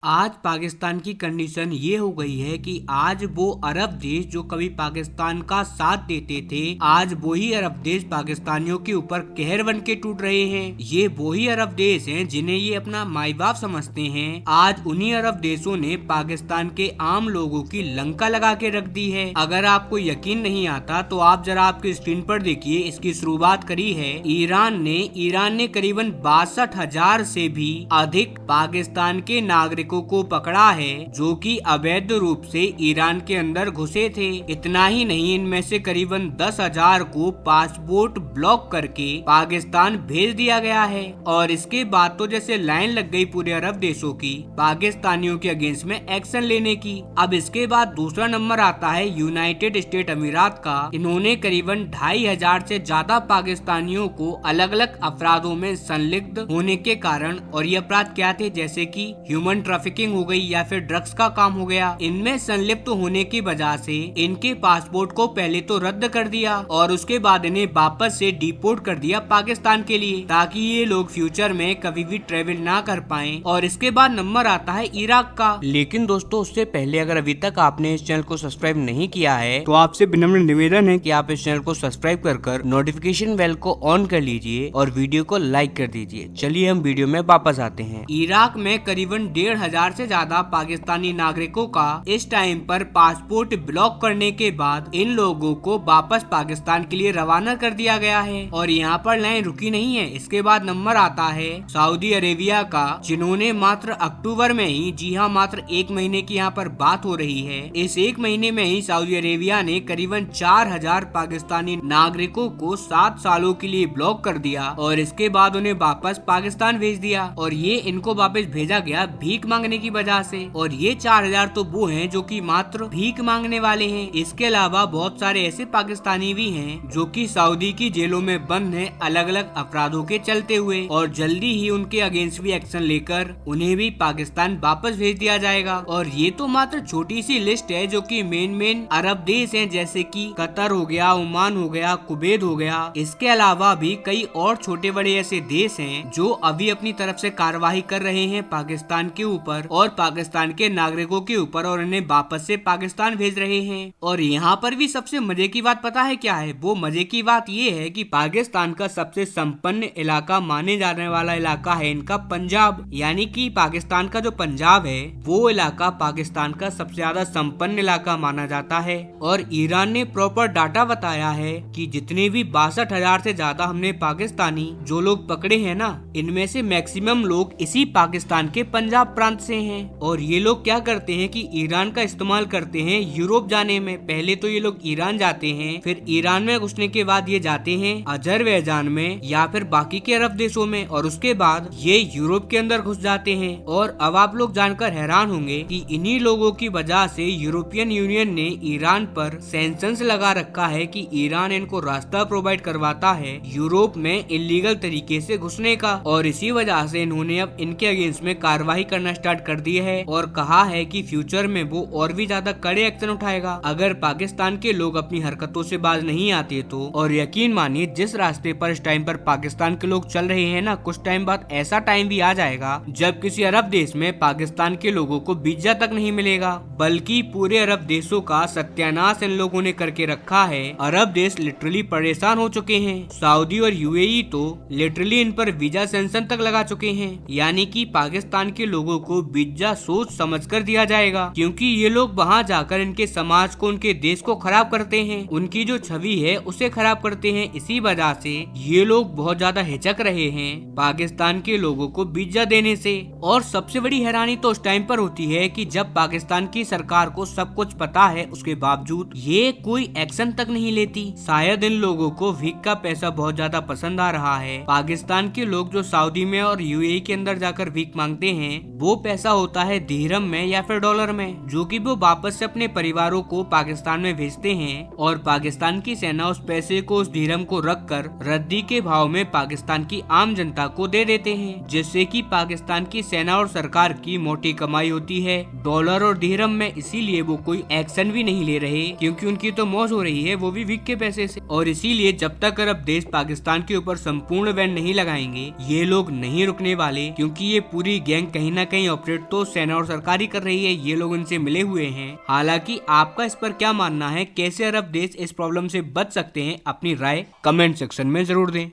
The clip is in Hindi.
आज पाकिस्तान की कंडीशन ये हो गई है कि आज वो अरब देश जो कभी पाकिस्तान का साथ देते थे, आज वही अरब देश पाकिस्तानियों के ऊपर कहर बन के टूट रहे हैं। ये वही अरब देश हैं जिन्हें ये अपना माई बाप समझते हैं। आज उन्हीं अरब देशों ने पाकिस्तान के आम लोगों की लंका लगा के रख दी है। अगर आपको यकीन नहीं आता तो आप जरा आपकी स्क्रीन पर देखिए, इसकी शुरुआत करी है ईरान ने करीबन 62,000 से भी अधिक पाकिस्तान के नागरिकों को पकड़ा है जो कि अवैध रूप से ईरान के अंदर घुसे थे। इतना ही नहीं, इनमें से करीबन 10,000 को पासपोर्ट ब्लॉक करके पाकिस्तान भेज दिया गया है। और इसके बाद तो जैसे लाइन लग गई पूरे अरब देशों की पाकिस्तानियों के अगेंस्ट में एक्शन लेने की। अब इसके बाद दूसरा नंबर आता है यूनाइटेड स्टेट अमीरात का। इन्होंने करीबन 2,500 से ज्यादा पाकिस्तानियों को अलग अलग अपराधों में संलिप्त होने के कारण, और ये अपराध क्या थे जैसे कि ह्यूमन ट्रैफिकिंग हो गई या फिर ड्रग्स का काम हो गया, इनमें संलिप्त होने की वजह से इनके पासपोर्ट को पहले तो रद्द कर दिया और उसके बाद इन्हें वापस से डिपोर्ट कर दिया पाकिस्तान के लिए, ताकि ये लोग फ्यूचर में कभी भी ट्रेवल ना कर पाएं। और इसके बाद नंबर आता है इराक का। लेकिन दोस्तों, उससे पहले अगर अभी तक आपने इस चैनल को सब्सक्राइब नहीं किया है तो आपसे विनम्र निवेदन है कि आप इस चैनल को सब्सक्राइब कर नोटिफिकेशन बेल को ऑन कर लीजिए और वीडियो को लाइक कर दीजिए। चलिए हम वीडियो में वापस आते हैं। इराक में करीबन 1,500 से ज्यादा पाकिस्तानी नागरिकों का इस टाइम पर पासपोर्ट ब्लॉक करने के बाद इन लोगों को वापस पाकिस्तान के लिए रवाना कर दिया गया है। और यहाँ पर लाइन रुकी नहीं है, इसके बाद नंबर आता है सऊदी अरेबिया का, जिन्होंने मात्र अक्टूबर में ही, जी हाँ मात्र 1 महीने की यहाँ पर बात हो रही है, इस 1 महीने में ही सऊदी अरेबिया ने करीबन 4,000 पाकिस्तानी नागरिकों को 7 सालों के लिए ब्लॉक कर दिया और इसके बाद उन्हें वापस पाकिस्तान भेज दिया। और ये इनको वापस भेजा गया भीख मांगने की वजह से। और ये 4,000 तो वो हैं जो कि मात्र भीख मांगने वाले हैं। इसके अलावा बहुत सारे ऐसे पाकिस्तानी भी हैं जो कि सऊदी की जेलों में बंद हैं अलग अलग अपराधों के चलते हुए, और जल्दी ही उनके अगेंस्ट भी एक्शन लेकर उन्हें भी पाकिस्तान वापस भेज दिया जाएगा। और ये तो मात्र छोटी सी लिस्ट है जो कि मेन अरब देश हैं, जैसे कि कतर हो गया, ओमान हो गया, कुवैत हो गया। इसके अलावा भी कई और छोटे बड़े ऐसे देश हैं जो अभी अपनी तरफ से कार्यवाही कर रहे हैं पाकिस्तान के ऊपर और पाकिस्तान के नागरिकों के ऊपर, और उन्हें वापस से पाकिस्तान भेज रहे हैं। और यहाँ पर भी सबसे मजे की बात पता है क्या है? वो मजे की बात ये है कि पाकिस्तान का सबसे संपन्न इलाका माने जाने वाला इलाका है इनका पंजाब, यानी कि पाकिस्तान का जो पंजाब है वो इलाका पाकिस्तान का सबसे ज्यादा संपन्न इलाका माना जाता है। और ईरान ने प्रॉपर डाटा बताया है कि जितने भी 62,000 से ज्यादा हमने पाकिस्तानी जो लोग पकड़े हैं ना, इनमें से मैक्सिमम लोग इसी पाकिस्तान के पंजाब प्रांत से हैं। और ये लोग क्या करते हैं कि ईरान का इस्तेमाल करते हैं यूरोप जाने में। पहले तो ये लोग ईरान जाते हैं, फिर ईरान में घुसने के बाद ये जाते हैं अजरबैजान में या फिर बाकी के अरब देशों में, और उसके बाद ये यूरोप के अंदर घुस जाते हैं। और अब आप लोग जानकर हैरान होंगे कि इन्हीं लोगों की वजह से यूरोपियन यूनियन ने ईरान पर सैंक्शंस लगा रखा है कि ईरान इनको रास्ता प्रोवाइड करवाता है यूरोप में इलीगल तरीके से घुसने का। और इसी वजह से इन्होंने अब इनके अगेंस्ट में कार्रवाई करना स्टार्ट कर दी है और कहा है कि फ्यूचर में वो और भी ज्यादा कड़े एक्शन उठाएगा अगर पाकिस्तान के लोग अपनी हरकतों से बाज नहीं आते तो। और यकीन मानिए, जिस रास्ते पर इस टाइम पर पाकिस्तान के लोग चल रहे हैं ना, कुछ टाइम बाद ऐसा टाइम भी आ जाएगा जब किसी अरब देश में पाकिस्तान के लोगों को वीजा तक नहीं मिलेगा, बल्कि पूरे अरब देशों का सत्यानाश इन लोगों ने करके रखा है। अरब देश लिटरली परेशान हो चुके हैं। सऊदी और यूएई तो लिटरली इन पर वीजा सेंक्शन तक लगा चुके हैं, यानी कि पाकिस्तान के लोगों को वीजा सोच समझ कर दिया जाएगा, क्योंकि ये लोग वहाँ जाकर इनके समाज को, उनके देश को खराब करते हैं, उनकी जो छवि है उसे खराब करते हैं। इसी वजह से ये लोग बहुत ज्यादा हिचक रहे हैं पाकिस्तान के लोगों को वीजा देने से। और सबसे बड़ी हैरानी तो उस टाइम पर होती है कि जब पाकिस्तान की सरकार को सब कुछ पता है, उसके बावजूद ये कोई एक्शन तक नहीं लेती। शायद इन लोगों को भीख का पैसा बहुत ज्यादा पसंद आ रहा है। पाकिस्तान के लोग जो सऊदी में और यूएई के अंदर जाकर भीख मांगते हैं, वो पैसा होता है दिरहम में या फिर डॉलर में, जो कि वो वापस से अपने परिवारों को पाकिस्तान में भेजते हैं। और पाकिस्तान की सेना उस पैसे को, उस दिरहम को रखकर रद्दी के भाव में पाकिस्तान की आम जनता को दे देते हैं, जिससे कि पाकिस्तान की सेना और सरकार की मोटी कमाई होती है डॉलर और दिरहम में। इसीलिए वो कोई एक्शन भी नहीं ले रहे, क्योंकि उनकी तो मौज हो रही है, वो भी भीख के पैसे से। और इसीलिए जब तक अरब देश पाकिस्तान के ऊपर संपूर्ण बैन नहीं लगाएंगे, ये लोग नहीं रुकने वाले, क्योंकि ये पूरी गैंग कहीं ना कहीं ऑपरेट तो सेना और सरकार ही कर रही है, ये लोग इनसे मिले हुए हैं। हालांकि आपका इस पर क्या मानना है, कैसे अरब देश इस प्रॉब्लम से बच सकते हैं, अपनी राय कमेंट सेक्शन में जरूर दें।